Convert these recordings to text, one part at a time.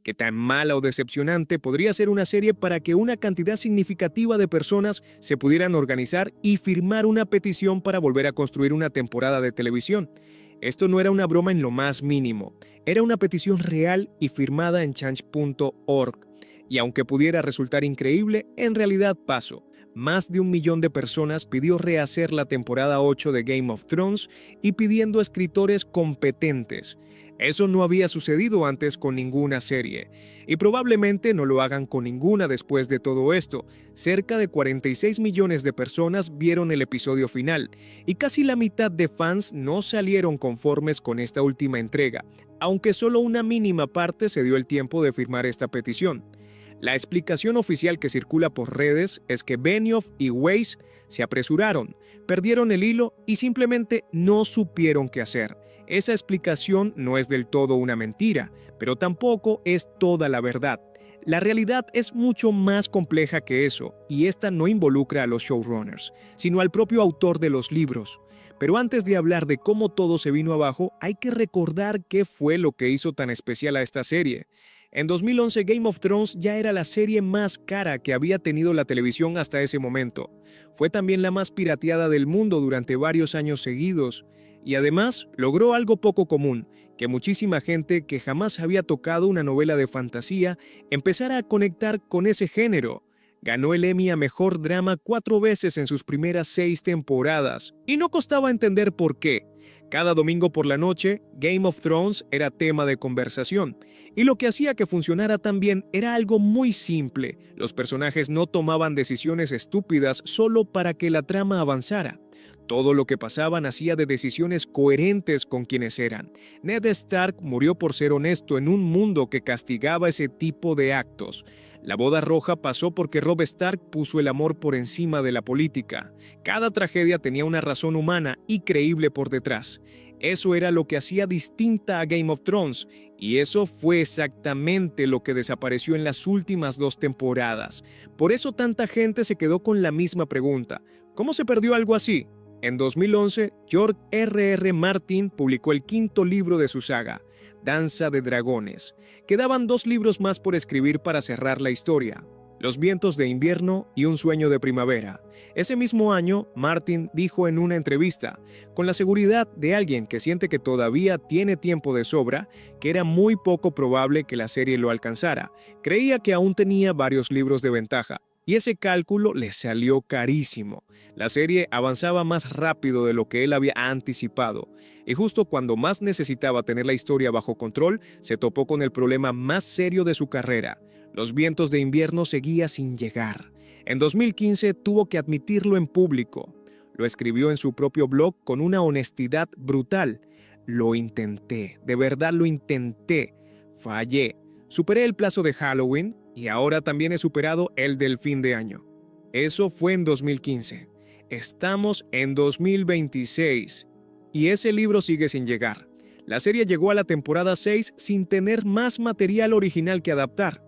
¿Qué tan mala o decepcionante podría ser una serie para que una cantidad significativa de personas se pudieran organizar y firmar una petición para volver a construir una temporada de televisión? Esto no era una broma en lo más mínimo, era una petición real y firmada en change.org. Y aunque pudiera resultar increíble, en realidad pasó. Más de 1 millón de personas pidió rehacer la temporada 8 de Game of Thrones y pidiendo escritores competentes. Eso no había sucedido antes con ninguna serie, y probablemente no lo hagan con ninguna después de todo esto. Cerca de 46 millones de personas vieron el episodio final, y casi la mitad de fans no salieron conformes con esta última entrega, aunque solo una mínima parte se dio el tiempo de firmar esta petición. La explicación oficial que circula por redes es que Benioff y Weiss se apresuraron, perdieron el hilo y simplemente no supieron qué hacer. Esa explicación no es del todo una mentira, pero tampoco es toda la verdad. La realidad es mucho más compleja que eso, y esta no involucra a los showrunners, sino al propio autor de los libros. Pero antes de hablar de cómo todo se vino abajo, hay que recordar qué fue lo que hizo tan especial a esta serie. En 2011, Game of Thrones ya era la serie más cara que había tenido la televisión hasta ese momento. Fue también la más pirateada del mundo durante varios años seguidos. Y además, logró algo poco común, que muchísima gente que jamás había tocado una novela de fantasía empezara a conectar con ese género. Ganó el Emmy a Mejor Drama 4 veces en sus primeras 6 temporadas, y no costaba entender por qué. Cada domingo por la noche, Game of Thrones era tema de conversación, y lo que hacía que funcionara tan bien era algo muy simple. Los personajes no tomaban decisiones estúpidas solo para que la trama avanzara. Todo lo que pasaba nacía de decisiones coherentes con quienes eran. Ned Stark murió por ser honesto en un mundo que castigaba ese tipo de actos. La boda roja pasó porque Robb Stark puso el amor por encima de la política. Cada tragedia tenía una razón humana y creíble por detrás. Eso era lo que hacía distinta a Game of Thrones, y eso fue exactamente lo que desapareció en las últimas 2 temporadas. Por eso tanta gente se quedó con la misma pregunta: ¿cómo se perdió algo así? En 2011, George R.R. Martin publicó el 5º libro de su saga, Danza de Dragones. Quedaban 2 libros más por escribir para cerrar la historia: Los vientos de invierno y Un sueño de primavera. Ese mismo año, Martin dijo en una entrevista, con la seguridad de alguien que siente que todavía tiene tiempo de sobra, que era muy poco probable que la serie lo alcanzara. Creía que aún tenía varios libros de ventaja, y ese cálculo le salió carísimo. La serie avanzaba más rápido de lo que él había anticipado, y justo cuando más necesitaba tener la historia bajo control, se topó con el problema más serio de su carrera. Los vientos de invierno seguía sin llegar. En 2015 tuvo que admitirlo en público. Lo escribió en su propio blog con una honestidad brutal. Lo intenté, de verdad lo intenté. Fallé. Superé el plazo de Halloween y ahora también he superado el del fin de año. Eso fue en 2015. Estamos en 2026 y ese libro sigue sin llegar. La serie llegó a la temporada 6 sin tener más material original que adaptar.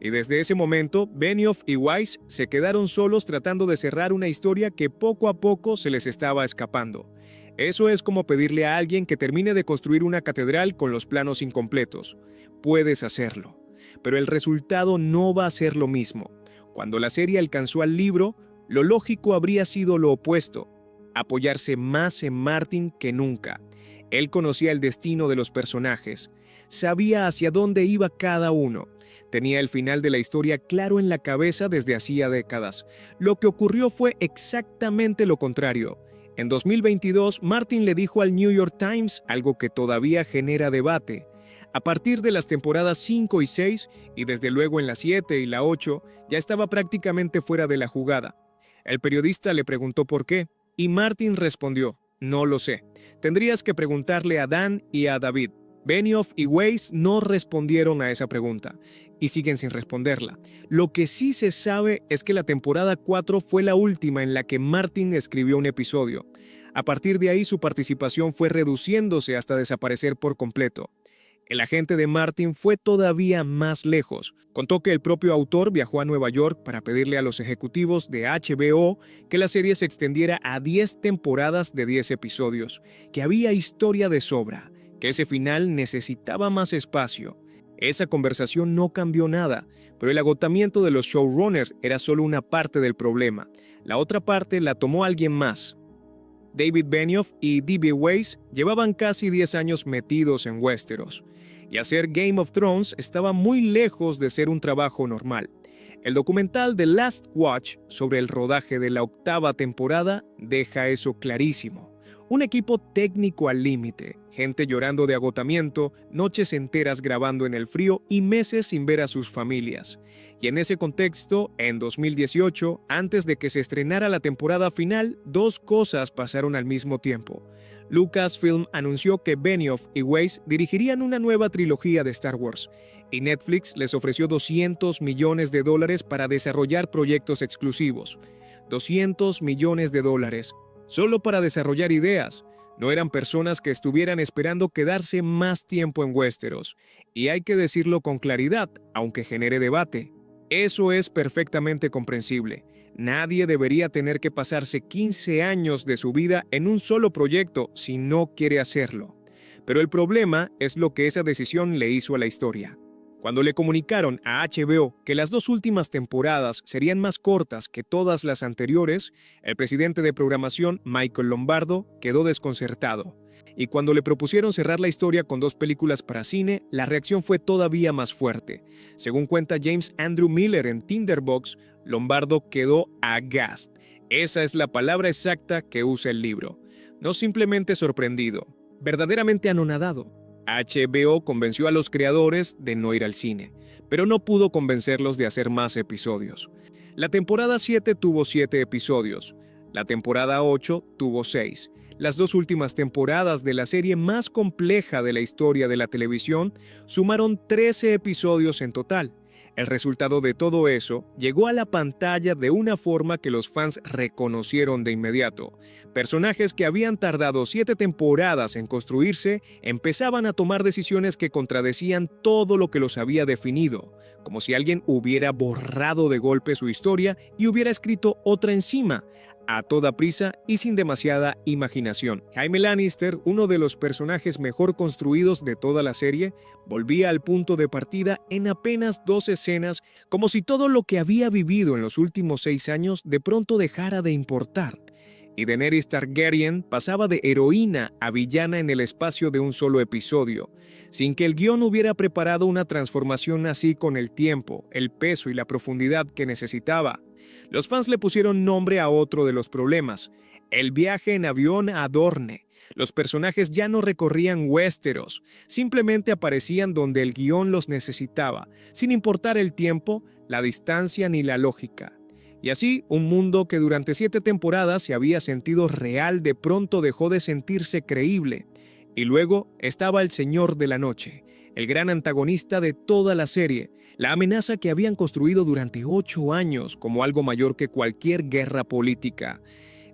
Y desde ese momento, Benioff y Weiss se quedaron solos tratando de cerrar una historia que poco a poco se les estaba escapando. Eso es como pedirle a alguien que termine de construir una catedral con los planos incompletos. Puedes hacerlo, pero el resultado no va a ser lo mismo. Cuando la serie alcanzó al libro, lo lógico habría sido lo opuesto: apoyarse más en Martin que nunca. Él conocía el destino de los personajes, sabía hacia dónde iba cada uno, tenía el final de la historia claro en la cabeza desde hacía décadas. Lo que ocurrió fue exactamente lo contrario. En 2022, Martin le dijo al New York Times algo que todavía genera debate. A partir de las temporadas 5 y 6, y desde luego en la 7 y la 8, ya estaba prácticamente fuera de la jugada. El periodista le preguntó por qué, y Martin respondió: no lo sé. Tendrías que preguntarle a Dan y a David. Benioff y Weiss no respondieron a esa pregunta, y siguen sin responderla. Lo que sí se sabe es que la temporada 4 fue la última en la que Martin escribió un episodio. A partir de ahí su participación fue reduciéndose hasta desaparecer por completo. El agente de Martin fue todavía más lejos. Contó que el propio autor viajó a Nueva York para pedirle a los ejecutivos de HBO que la serie se extendiera a 10 temporadas de 10 episodios, que había historia de sobra, que ese final necesitaba más espacio. Esa conversación no cambió nada, pero el agotamiento de los showrunners era solo una parte del problema. La otra parte la tomó alguien más. David Benioff y D.B. Weiss llevaban casi 10 años metidos en Westeros, y hacer Game of Thrones estaba muy lejos de ser un trabajo normal. El documental The Last Watch sobre el rodaje de la 8ª temporada deja eso clarísimo. Un equipo técnico al límite, gente llorando de agotamiento, noches enteras grabando en el frío y meses sin ver a sus familias. Y en ese contexto, en 2018, antes de que se estrenara la temporada final, dos cosas pasaron al mismo tiempo. Lucasfilm anunció que Benioff y Weiss dirigirían una nueva trilogía de Star Wars, y Netflix les ofreció $200 millones para desarrollar proyectos exclusivos. $200 millones, solo para desarrollar ideas. No eran personas que estuvieran esperando quedarse más tiempo en Westeros. Y hay que decirlo con claridad, aunque genere debate. Eso es perfectamente comprensible. Nadie debería tener que pasarse 15 años de su vida en un solo proyecto si no quiere hacerlo. Pero el problema es lo que esa decisión le hizo a la historia. Cuando le comunicaron a HBO que las 2 últimas temporadas serían más cortas que todas las anteriores, el presidente de programación, Michael Lombardo, quedó desconcertado. Y cuando le propusieron cerrar la historia con 2 películas para cine, la reacción fue todavía más fuerte. Según cuenta James Andrew Miller en Tinderbox, Lombardo quedó aghast. Esa es la palabra exacta que usa el libro. No simplemente sorprendido, verdaderamente anonadado. HBO convenció a los creadores de no ir al cine, pero no pudo convencerlos de hacer más episodios. La temporada 7 tuvo 7 episodios, la temporada 8 tuvo 6. Las 2 últimas temporadas de la serie más compleja de la historia de la televisión sumaron 13 episodios en total. El resultado de todo eso llegó a la pantalla de una forma que los fans reconocieron de inmediato. Personajes que habían tardado 7 temporadas en construirse empezaban a tomar decisiones que contradecían todo lo que los había definido, como si alguien hubiera borrado de golpe su historia y hubiera escrito otra encima, a toda prisa y sin demasiada imaginación. Jaime Lannister, uno de los personajes mejor construidos de toda la serie, volvía al punto de partida en apenas 2 escenas, como si todo lo que había vivido en los últimos 6 años de pronto dejara de importar. Y Daenerys Targaryen pasaba de heroína a villana en el espacio de un solo episodio, sin que el guión hubiera preparado una transformación así con el tiempo, el peso y la profundidad que necesitaba. Los fans le pusieron nombre a otro de los problemas: el viaje en avión a Dorne. Los personajes ya no recorrían Westeros, simplemente aparecían donde el guión los necesitaba, sin importar el tiempo, la distancia ni la lógica. Y así, un mundo que durante 7 temporadas se había sentido real de pronto dejó de sentirse creíble. Y luego estaba el Señor de la Noche, el gran antagonista de toda la serie, la amenaza que habían construido durante 8 años como algo mayor que cualquier guerra política.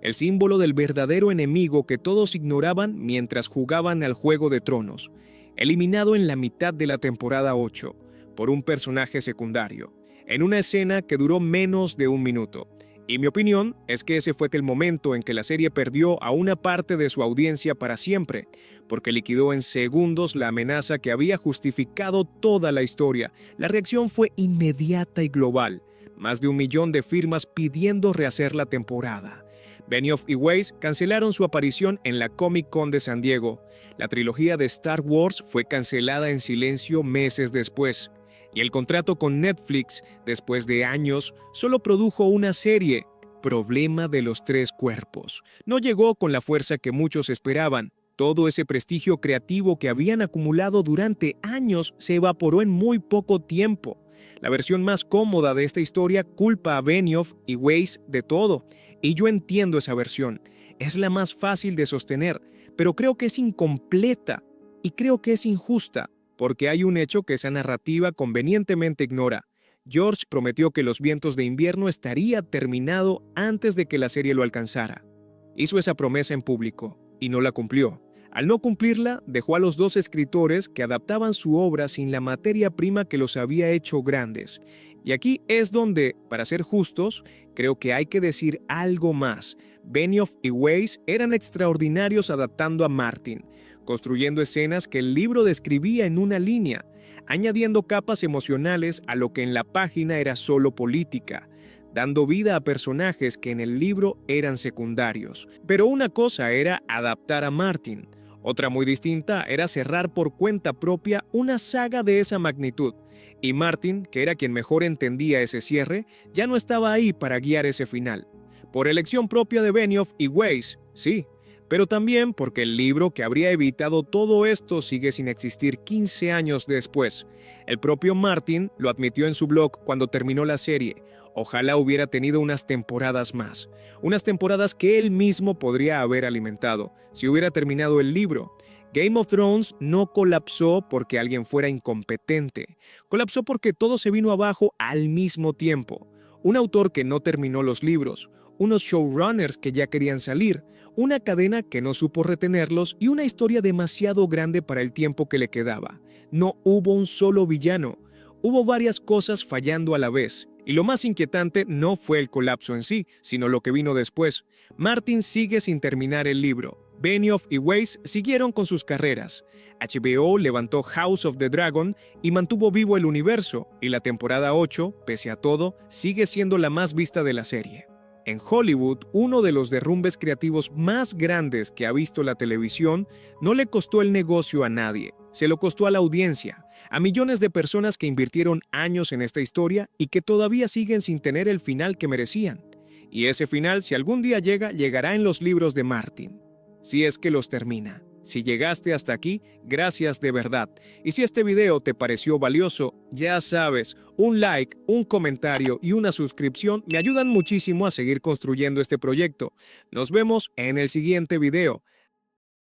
El símbolo del verdadero enemigo que todos ignoraban mientras jugaban al Juego de Tronos, eliminado en la mitad de la temporada 8 por un personaje secundario, en una escena que duró menos de 1 minuto. Y mi opinión es que ese fue el momento en que la serie perdió a una parte de su audiencia para siempre, porque liquidó en segundos la amenaza que había justificado toda la historia. La reacción fue inmediata y global. Más de 1 millón de firmas pidiendo rehacer la temporada. Benioff y Weiss cancelaron su aparición en la Comic Con de San Diego. La trilogía de Star Wars fue cancelada en silencio meses después. Y el contrato con Netflix, después de años, solo produjo una serie, Problema de los 3 cuerpos. No llegó con la fuerza que muchos esperaban. Todo ese prestigio creativo que habían acumulado durante años se evaporó en muy poco tiempo. La versión más cómoda de esta historia culpa a Benioff y Weiss de todo, y yo entiendo esa versión. Es la más fácil de sostener, pero creo que es incompleta y creo que es injusta. Porque hay un hecho que esa narrativa convenientemente ignora. George prometió que Los vientos de invierno estaría terminado antes de que la serie lo alcanzara. Hizo esa promesa en público y no la cumplió. Al no cumplirla, dejó a los dos escritores que adaptaban su obra sin la materia prima que los había hecho grandes. Y aquí es donde, para ser justos, creo que hay que decir algo más. Benioff y Weiss eran extraordinarios adaptando a Martin, construyendo escenas que el libro describía en una línea, añadiendo capas emocionales a lo que en la página era solo política, dando vida a personajes que en el libro eran secundarios. Pero una cosa era adaptar a Martin, otra muy distinta era cerrar por cuenta propia una saga de esa magnitud, y Martin, que era quien mejor entendía ese cierre, ya no estaba ahí para guiar ese final. Por elección propia de Benioff y Weiss, sí, pero también porque el libro que habría evitado todo esto sigue sin existir 15 años después. El propio Martin lo admitió en su blog cuando terminó la serie. Ojalá hubiera tenido unas temporadas más, unas temporadas que él mismo podría haber alimentado, si hubiera terminado el libro. Game of Thrones no colapsó porque alguien fuera incompetente, colapsó porque todo se vino abajo al mismo tiempo. Un autor que no terminó los libros, unos showrunners que ya querían salir, una cadena que no supo retenerlos y una historia demasiado grande para el tiempo que le quedaba. No hubo un solo villano, hubo varias cosas fallando a la vez. Y lo más inquietante no fue el colapso en sí, sino lo que vino después. Martin sigue sin terminar el libro. Benioff y Weiss siguieron con sus carreras. HBO levantó House of the Dragon y mantuvo vivo el universo, y la temporada 8, pese a todo, sigue siendo la más vista de la serie. En Hollywood, uno de los derrumbes creativos más grandes que ha visto la televisión no le costó el negocio a nadie, se lo costó a la audiencia, a millones de personas que invirtieron años en esta historia y que todavía siguen sin tener el final que merecían. Y ese final, si algún día llega, llegará en los libros de Martin. Si es que los termina. Si llegaste hasta aquí, gracias de verdad. Y si este video te pareció valioso, ya sabes, un like, un comentario y una suscripción me ayudan muchísimo a seguir construyendo este proyecto. Nos vemos en el siguiente video.